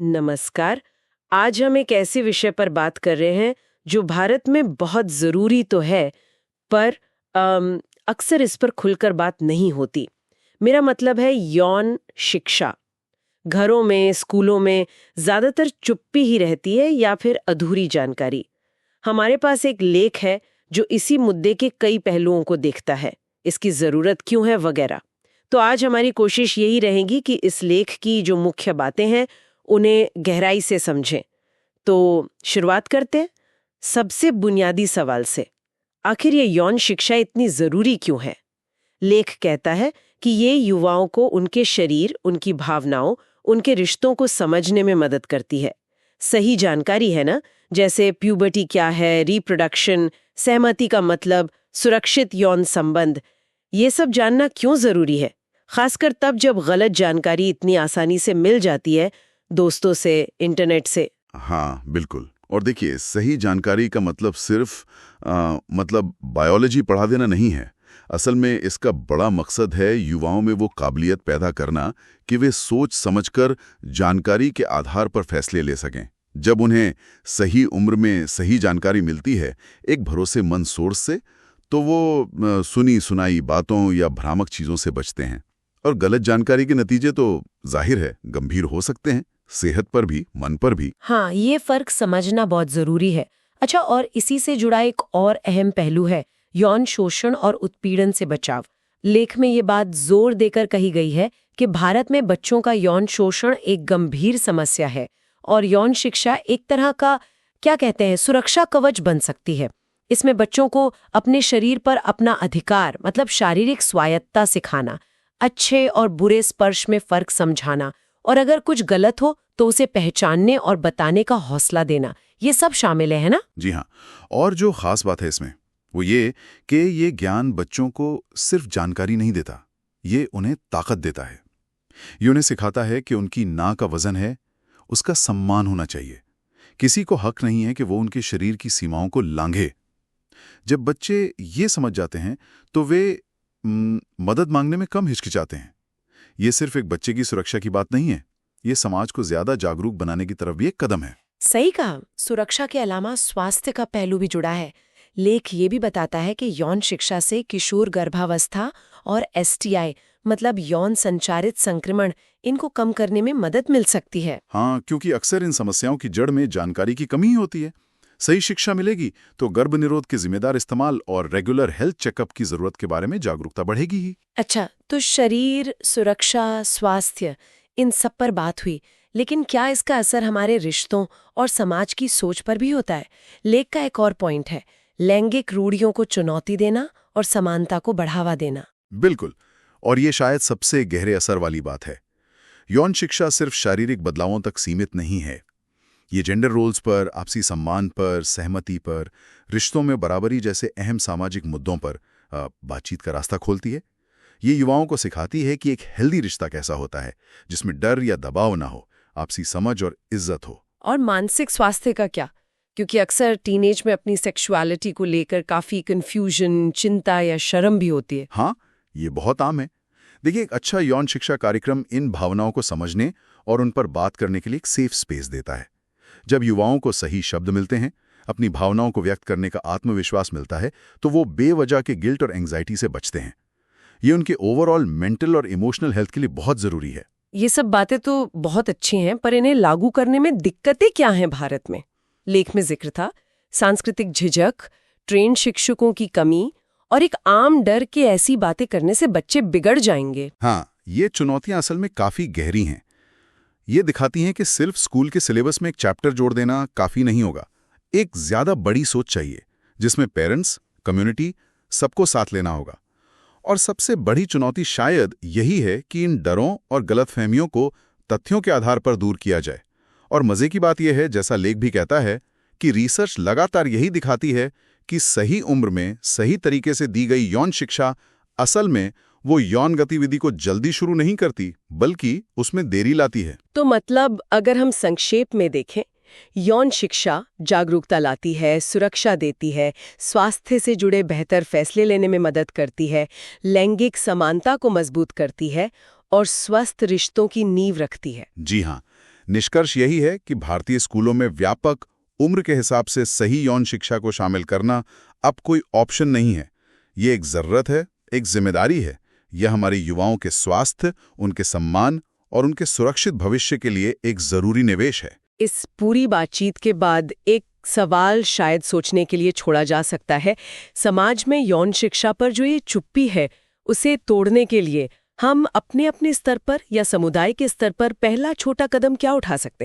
नमस्कार। आज हम एक ऐसे विषय पर बात कर रहे हैं जो भारत में बहुत ज़रूरी तो है, पर अक्सर इस पर खुलकर बात नहीं होती। मेरा मतलब है यौन शिक्षा। घरों में, स्कूलों में ज़्यादातर चुप्पी ही रहती है या फिर अधूरी जानकारी। हमारे पास एक लेख है जो इसी मुद्दे के कई पहलुओं को देखता है, इसकी ज़रूरत क्यों है वगैरह। तो आज हमारी कोशिश यही रहेगी कि इस लेख की जो मुख्य बातें हैं उन्हें गहराई से समझें। तो शुरुआत करते हैं सबसे बुनियादी सवाल से। आखिर ये यौन शिक्षा इतनी ज़रूरी क्यों है? लेख कहता है कि ये युवाओं को उनके शरीर, उनकी भावनाओं, उनके रिश्तों को समझने में मदद करती है। सही जानकारी है ना, जैसे प्यूबर्टी क्या है, रिप्रोडक्शन, सहमति का मतलब, सुरक्षित यौन संबंध। ये सब जानना क्यों ज़रूरी है? खासकर तब जब गलत जानकारी इतनी आसानी से मिल जाती है, दोस्तों से, इंटरनेट से। हाँ, बिल्कुल। और देखिए, सही जानकारी का मतलब सिर्फ मतलब बायोलॉजी पढ़ा देना नहीं है। असल में इसका बड़ा मकसद है युवाओं में वो काबिलियत पैदा करना कि वे सोच समझकर जानकारी के आधार पर फैसले ले सकें। जब उन्हें सही उम्र में सही जानकारी मिलती है, एक भरोसेमंद सोर्स से, तो वो सुनी सुनाई बातों या भ्रामक चीज़ों से बचते हैं। और गलत जानकारी के नतीजे तो जाहिर है गंभीर हो सकते हैं, सेहत पर भी, मन पर भी। हाँ, ये फर्क समझना बहुत जरूरी है। अच्छा, और इसी से जुड़ा एक और अहम पहलू है यौन शोषण और उत्पीड़न से बचाव। लेख में ये बात जोर देकर कही गई है कि भारत में बच्चों का यौन शोषण एक गंभीर समस्या है और यौन शिक्षा एक तरह का, क्या कहते हैं, सुरक्षा कवच बन सकती है। इसमें बच्चों को अपने शरीर पर अपना अधिकार, मतलब शारीरिक स्वायत्तता सिखाना, अच्छे और बुरे स्पर्श में फर्क समझाना, और अगर कुछ गलत हो तो उसे पहचानने और बताने का हौसला देना, ये सब शामिल है ना? जी हाँ। और जो खास बात है इसमें वो ये कि ये ज्ञान बच्चों को सिर्फ जानकारी नहीं देता, ये उन्हें ताकत देता है। ये उन्हें सिखाता है कि उनकी ना का वजन है, उसका सम्मान होना चाहिए। किसी को हक नहीं है कि वो उनके शरीर की सीमाओं को लांघे। जब बच्चे ये समझ जाते हैं तो वे मदद मांगने में कम हिचकिचाते हैं। ये सिर्फ एक बच्चे की सुरक्षा की बात नहीं है, ये समाज को ज्यादा जागरूक बनाने की तरफ भी एक कदम है। सही कहा। सुरक्षा के अलावा स्वास्थ्य का पहलू भी जुड़ा है। लेख ये भी बताता है कि यौन शिक्षा से किशोर गर्भावस्था और एसटीआई, मतलब यौन संचारित संक्रमण, इनको कम करने में मदद मिल सकती है। हाँ, क्योंकि अक्सर इन समस्याओं की जड़ में जानकारी की कमी ही होती है। सही शिक्षा मिलेगी तो गर्भ निरोध के जिम्मेदार इस्तेमाल और रेगुलर हेल्थ चेकअप की जरूरत के बारे में जागरूकता बढ़ेगी ही। अच्छा, तो शरीर, सुरक्षा, स्वास्थ्य, इन सब पर बात हुई, लेकिन क्या इसका असर हमारे रिश्तों और समाज की सोच पर भी होता है? लेख का एक और पॉइंट है लैंगिक रूढ़ियों को चुनौती देना और समानता को बढ़ावा देना। बिल्कुल। और ये शायद सबसे गहरे असर वाली बात है। यौन शिक्षा सिर्फ शारीरिक बदलावों तक सीमित नहीं है। ये जेंडर रोल्स पर, आपसी सम्मान पर, सहमति पर, रिश्तों में बराबरी जैसे अहम सामाजिक मुद्दों पर बातचीत का रास्ता खोलती है। ये युवाओं को सिखाती है कि एक हेल्दी रिश्ता कैसा होता है, जिसमें डर या दबाव ना हो, आपसी समझ और इज्जत हो। और मानसिक स्वास्थ्य का क्या? क्योंकि अक्सर टीनेज में अपनी सेक्सुअलिटी को लेकर काफी कंफ्यूजन, चिंता या शर्म भी होती है। हाँ, ये बहुत आम है। देखिए, एक अच्छा यौन शिक्षा कार्यक्रम इन भावनाओं को समझने और उन पर बात करने के लिए एक सेफ स्पेस देता है। जब युवाओं को सही शब्द मिलते हैं, अपनी भावनाओं को व्यक्त करने का आत्मविश्वास मिलता है, तो वो बेवजह के गिल्ट और एंग्जाइटी से बचते हैं। ये उनके ओवरऑल मेंटल और इमोशनल हेल्थ के लिए बहुत जरूरी है। ये सब बातें तो बहुत अच्छी हैं, पर इन्हें लागू करने में दिक्कतें क्या हैं भारत में? लेख में जिक्र था सांस्कृतिक झिझक, ट्रेन शिक्षकों की कमी और एक आम डर कि ऐसी बातें करने से बच्चे बिगड़ जाएंगे। हाँ, ये चुनौतियां असल में काफी गहरी हैं। ये दिखाती हैं कि सिर्फ स्कूल के सिलेबस में एक चैप्टर जोड़ देना काफी नहीं होगा। एक ज्यादा बड़ी सोच चाहिए, जिसमें पेरेंट्स, कम्युनिटी, सबको साथ लेना होगा। और सबसे बड़ी चुनौती शायद यही है कि इन डरों और गलतफहमियों को तथ्यों के आधार पर दूर किया जाए। और मजे की बात यह है, जैसा लेख भी कहता है, कि रिसर्च लगातार यही दिखाती है कि सही उम्र में सही तरीके से दी गई यौन शिक्षा असल में वो यौन गतिविधि को जल्दी शुरू नहीं करती, बल्कि उसमें देरी लाती है। तो मतलब अगर हम संक्षेप में देखें, यौन शिक्षा जागरूकता लाती है, सुरक्षा देती है, स्वास्थ्य से जुड़े बेहतर फैसले लेने में मदद करती है, लैंगिक समानता को मजबूत करती है और स्वस्थ रिश्तों की नींव रखती है। जी हाँ, निष्कर्ष यही है कि भारतीय स्कूलों में व्यापक उम्र के हिसाब से सही यौन शिक्षा को शामिल करना अब कोई ऑप्शन नहीं है। ये एक ज़रूरत है, एक जिम्मेदारी है। यह हमारे युवाओं के स्वास्थ्य, उनके सम्मान और उनके सुरक्षित भविष्य के लिए एक ज़रूरी निवेश है। इस पूरी बातचीत के बाद एक सवाल शायद सोचने के लिए छोड़ा जा सकता है। समाज में यौन शिक्षा पर जो ये चुप्पी है, उसे तोड़ने के लिए हम अपने अपने स्तर पर या समुदाय के स्तर पर पहला छोटा कदम क्या उठा सकते हैं?